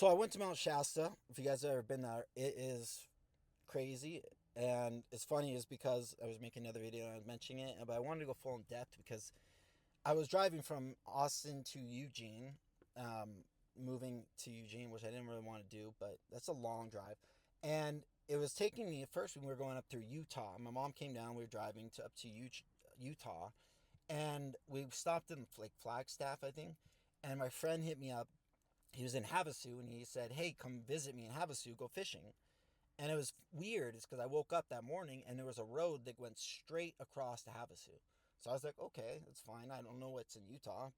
So I went to Mount Shasta. If you guys have ever been there, it is crazy. And it's funny is because I was making another video and I was mentioning it, but I wanted to go full in depth because I was driving from Austin to Eugene, moving to Eugene, which I didn't really want to do, but that's a long drive. And it was taking me at first when we were going up through Utah. My mom came down. We were driving to up to Utah, and we stopped in like Flagstaff, I think. And my friend hit me up. He was in Havasu, and he said, "Hey, come visit me in Havasu. Go fishing." And it was weird. It's because I woke up that morning and there was a road that went straight across to Havasu. So I was like, okay, that's fine. I don't know what's in Utah.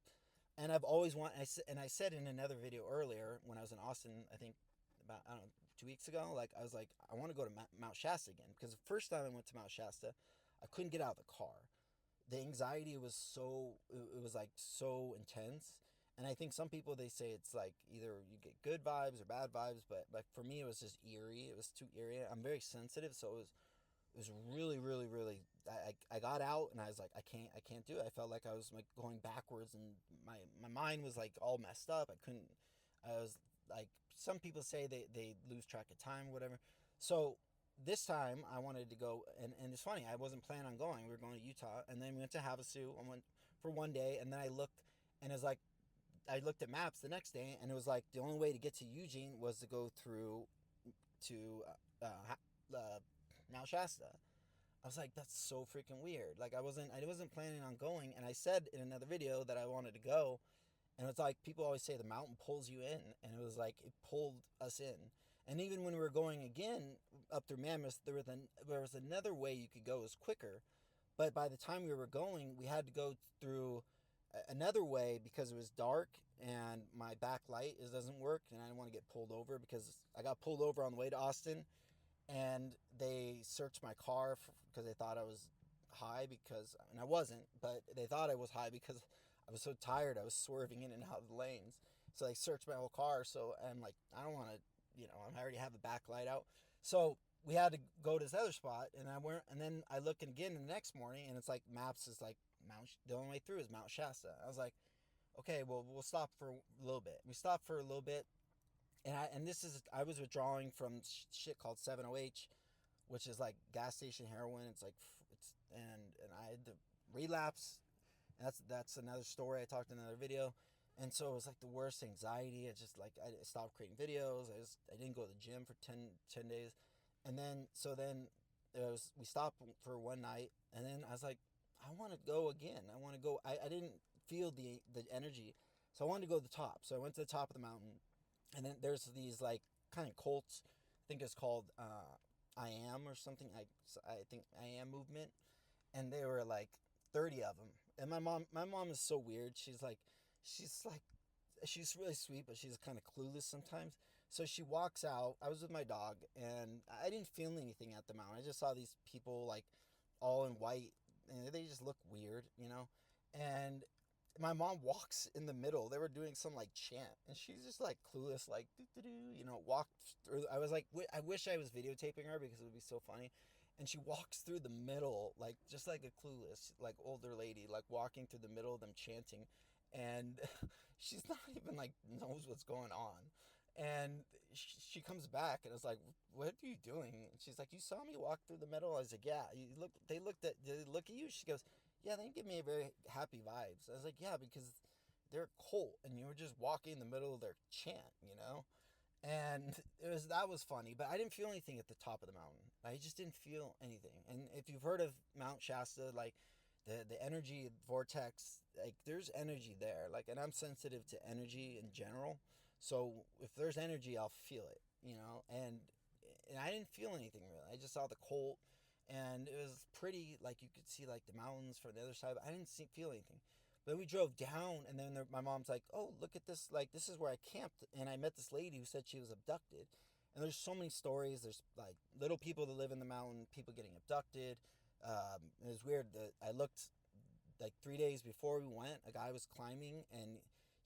And I've always wanted, I said in another video earlier when I was in Austin, I think about, I don't know, 2 weeks ago, like, I was like, I want to go to Mount Shasta again. Because the first time I went to Mount Shasta, I couldn't get out of the car. The anxiety was it was like so intense. And I think some people, they say it's like either you get good vibes or bad vibes, but like for me it was just eerie. It was too eerie. I'm very sensitive, so it was really, really, really. I got out and I was like, I can't do it. I felt like I was like going backwards, and my mind was like all messed up. I couldn't. I was like, some people say they lose track of time, whatever. So this time I wanted to go, and it's funny. I wasn't planning on going. We were going to Utah, and then we went to Havasu. I went for one day, and then I looked, and it was like I looked at maps the next day, and it was like the only way to get to Eugene was to go through to uh, Mount Shasta. I was like, that's so freaking weird. Like I wasn't planning on going, and I said in another video that I wanted to go, and it's like people always say the mountain pulls you in, and it was like it pulled us in. And even when we were going again up through Mammoth, there was another way you could go. It was quicker, but by the time we were going, we had to go through another way because it was dark and my back light doesn't work, and I didn't want to get pulled over because I got pulled over on the way to Austin, and they searched my car because they thought I was high, and I wasn't, but they thought I was high because I was so tired. I was swerving in and out of the lanes. So they searched my whole car. So I'm like, I don't want to, I already have the back light out. So we had to go to this other spot, and I went, and then I look again the next morning, and it's like maps is like the only way through is Mount Shasta. I was like, okay, well, we'll stop for a little bit. We stopped for a little bit, and this is, I was withdrawing from shit called 7OH, which is like gas station heroin. It's like and I had to relapse. And that's another story. I talked in another video. And so it was like the worst anxiety. I just like I stopped creating videos. I didn't go to the gym for 10 days. And then we stopped for one night, and then I was like, I want to go again. I want to go. I didn't feel the energy. So I wanted to go to the top. So I went to the top of the mountain, and then there's these like kind of cults. I think it's called I Am or something. I think I Am movement, and they were like 30 of them. And my mom is so weird. She's like she's really sweet, but she's kind of clueless sometimes. So she walks out. I was with my dog, and I didn't feel anything at the mountain. I just saw these people like all in white, and they just look weird, And my mom walks in the middle. They were doing some like chant, and she's just like clueless, like doo doo doo, walked through. I was like, I wish I was videotaping her because it would be so funny. And she walks through the middle, like just like a clueless, like older lady, like walking through the middle of them chanting, and she's not even like knows what's going on. And she comes back and I was like, "What are you doing?" And she's like, "You saw me walk through the middle." I was like, "Yeah." Did they look at you? She goes, "Yeah, they give me a very happy vibes." I was like, "Yeah, because they're a cult and you were just walking in the middle of their chant." And that was funny, but I didn't feel anything at the top of the mountain. I just didn't feel anything. And if you've heard of Mount Shasta, like the energy vortex, like there's energy there. Like, and I'm sensitive to energy in general. So if there's energy, I'll feel it. And I didn't feel anything really. I just saw the colt, and it was pretty. Like you could see like the mountains from the other side, but I didn't feel anything. But we drove down, and then my mom's like, "Oh, look at this! Like, this is where I camped." And I met this lady who said she was abducted. And there's so many stories. There's like little people that live in the mountain, people getting abducted. It was weird that I looked like 3 days before we went. A guy was climbing, and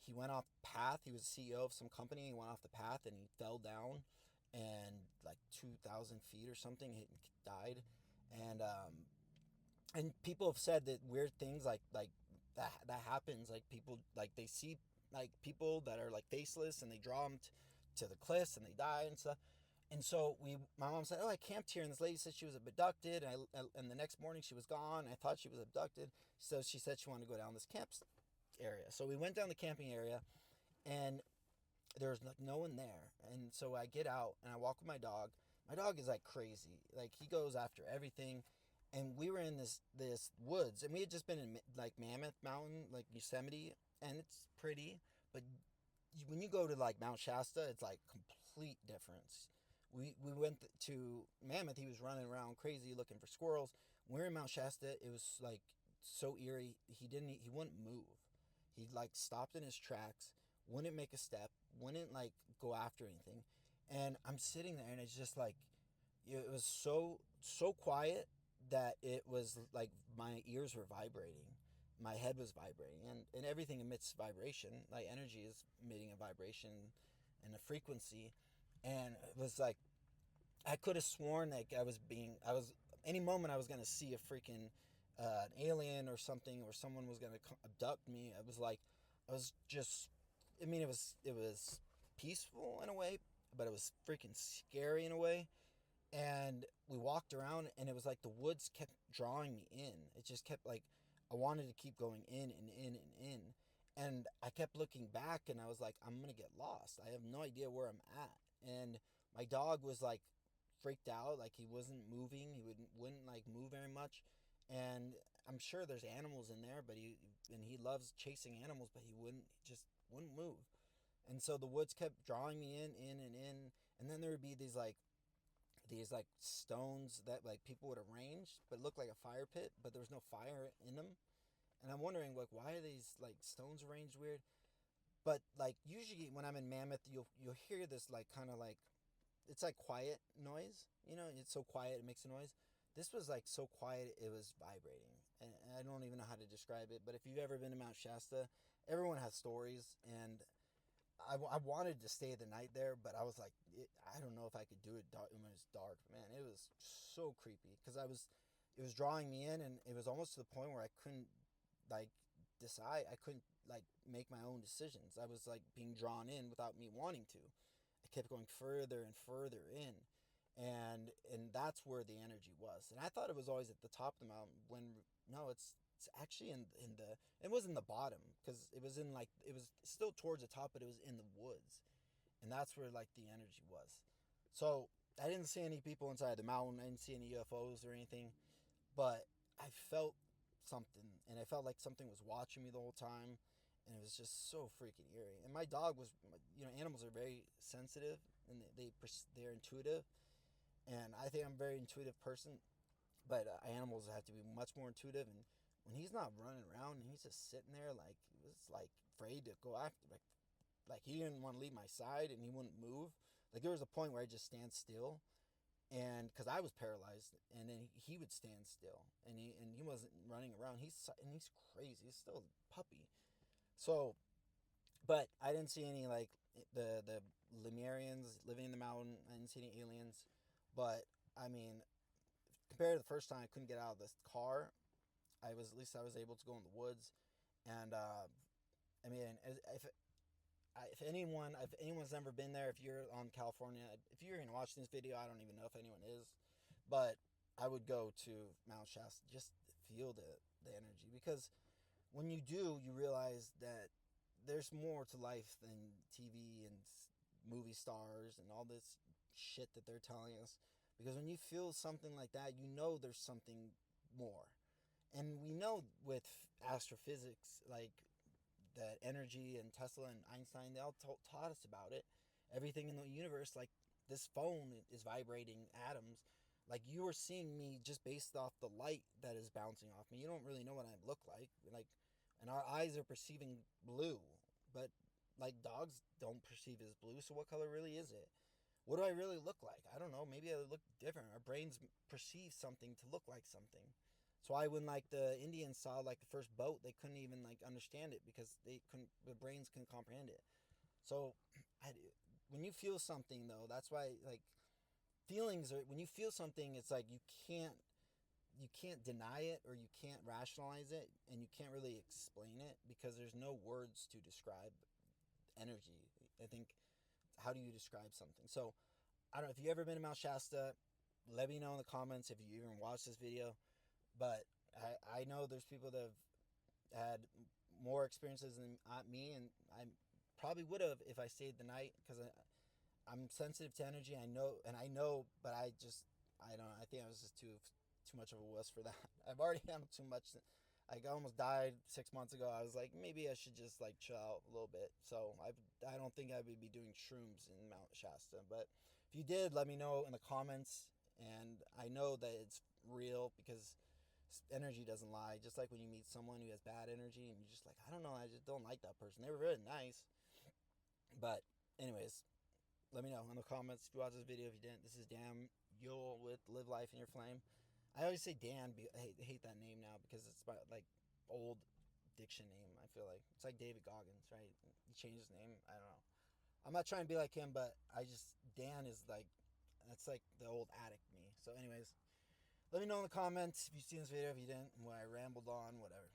he went off path. He was CEO of some company. He went off the path, and he fell down, and like 2,000 feet or something, he died. And and people have said that weird things like that happens. Like people, like they see like people that are like faceless, and they draw them to the cliffs and they die and stuff. And so my mom said, "Oh, I camped here, and this lady said she was abducted, and the next morning she was gone. I thought she was abducted, so she said she wanted to go down this camp area. So we went down the camping area, and there was no one there. And so I get out and I walk with my dog. My dog is like crazy, like he goes after everything. And we were in this woods, and we had just been in like Mammoth Mountain, like Yosemite, and it's pretty, but when you go to like Mount Shasta, it's like complete difference. We went to Mammoth. He was running around crazy looking for squirrels. When we were in Mount Shasta, it was like so eerie. He wouldn't move. He like stopped in his tracks, wouldn't make a step, wouldn't like go after anything. And I'm sitting there, and it's just like it was so quiet that it was like my ears were vibrating, my head was vibrating, and everything emits vibration. Like energy is emitting a vibration and a frequency. And it was like I could have sworn like I was any moment I was gonna see a freaking an alien or something, or someone was gonna abduct me. It was like I was just, I mean, it was peaceful in a way, but it was freaking scary in a way. And we walked around, and it was like the woods kept drawing me in. It just kept like I wanted to keep going in and in and in. And I kept looking back, and I was like, I'm gonna get lost. I have no idea where I'm at. And my dog was like freaked out, like he wasn't moving. He wouldn't like move very much. And I'm sure there's animals in there, but he loves chasing animals, but he wouldn't move. And so the woods kept drawing me in and in. And then there would be these stones that like people would arrange, but looked like a fire pit, but there was no fire in them. And I'm wondering like why are these like stones arranged weird? But like usually when I'm in Mammoth, you'll hear this like kind of like it's like quiet noise. It's so quiet it makes a noise. This was like so quiet it was vibrating, and I don't even know how to describe it. But if you've ever been to Mount Shasta, everyone has stories, and I wanted to stay the night there, but I was like, I don't know if I could do it dark, when it was dark. Man, it was so creepy because it was drawing me in, and it was almost to the point where I couldn't like decide. I couldn't like make my own decisions. I was like being drawn in without me wanting to. I kept going further and further in, and that's where the energy was. And I thought it was always at the top of the mountain. When no, it's actually in the it was in the bottom because it was in like it was still towards the top, but it was in the woods, and that's where like the energy was. So I didn't see any people inside the mountain. I didn't see any UFOs or anything, but I felt something, and I felt like something was watching me the whole time, and it was just so freaking eerie. And my dog was, animals are very sensitive, and they're intuitive, and I think I'm a very intuitive person, but animals have to be much more intuitive. And when he's not running around and he's just sitting there, like he was like afraid to go after, like he didn't want to leave my side and he wouldn't move. Like there was a point where I just stand still, and because I was paralyzed, and then he would stand still, and he wasn't running around. He's crazy. He's still a puppy. So, but I didn't see any like the Lemurians living in the mountain. I didn't see any aliens, but I mean, compared to the first time I couldn't get out of this car, at least I was able to go in the woods. And I mean, if anyone's never been there, if you're on California, if you're gonna watch this video, I don't even know if anyone is, but I would go to Mount Shasta, just feel the energy, because when you do, you realize that there's more to life than TV and movie stars and all this shit that they're telling us. Because when you feel something like that, you know there's something more. And we know with astrophysics, like that energy, and Tesla and Einstein, they all taught us about it. Everything in the universe, like this phone is vibrating atoms. Like you are seeing me just based off the light that is bouncing off me. You don't really know what I look like, and our eyes are perceiving blue, but like dogs don't perceive as blue. So what color really is it? What do I really look like? I don't know. Maybe I look different. Our brains perceive something to look like something. So why when like the Indians saw like the first boat, they couldn't even like understand it because the brains couldn't comprehend it. So I, when you feel something though, that's why like feelings are, when you feel something, it's like you can't deny it, or you can't rationalize it, and you can't really explain it because there's no words to describe energy. I think how do you describe something? So I don't know if you ever been to Mount Shasta. Let me know in the comments if you even watched this video. But I know there's people that have had more experiences than me, and I probably would have if I stayed the night because I'm sensitive to energy. I know, but I don't know. I think I was just too much of a wuss for that. I've already handled too much. I almost died 6 months ago. I was like, maybe I should just like chill out a little bit. So I don't think I would be doing shrooms in Mount Shasta. But if you did, let me know in the comments. And I know that it's real because energy doesn't lie. Just like when you meet someone who has bad energy and you're just like, I don't know, I just don't like that person. They were really nice. But anyways, let me know in the comments if you watch this video. If you didn't, this is Dan Yule with Live Life in Your Flame. I always say Dan. I hate that name now because it's my like old diction name. I feel like it's like David Goggins, right? He changed his name. I don't know. I'm not trying to be like him, but Dan is like that's like the old addict me. So, anyways, let me know in the comments if you've seen this video. If you didn't, when I rambled on, whatever.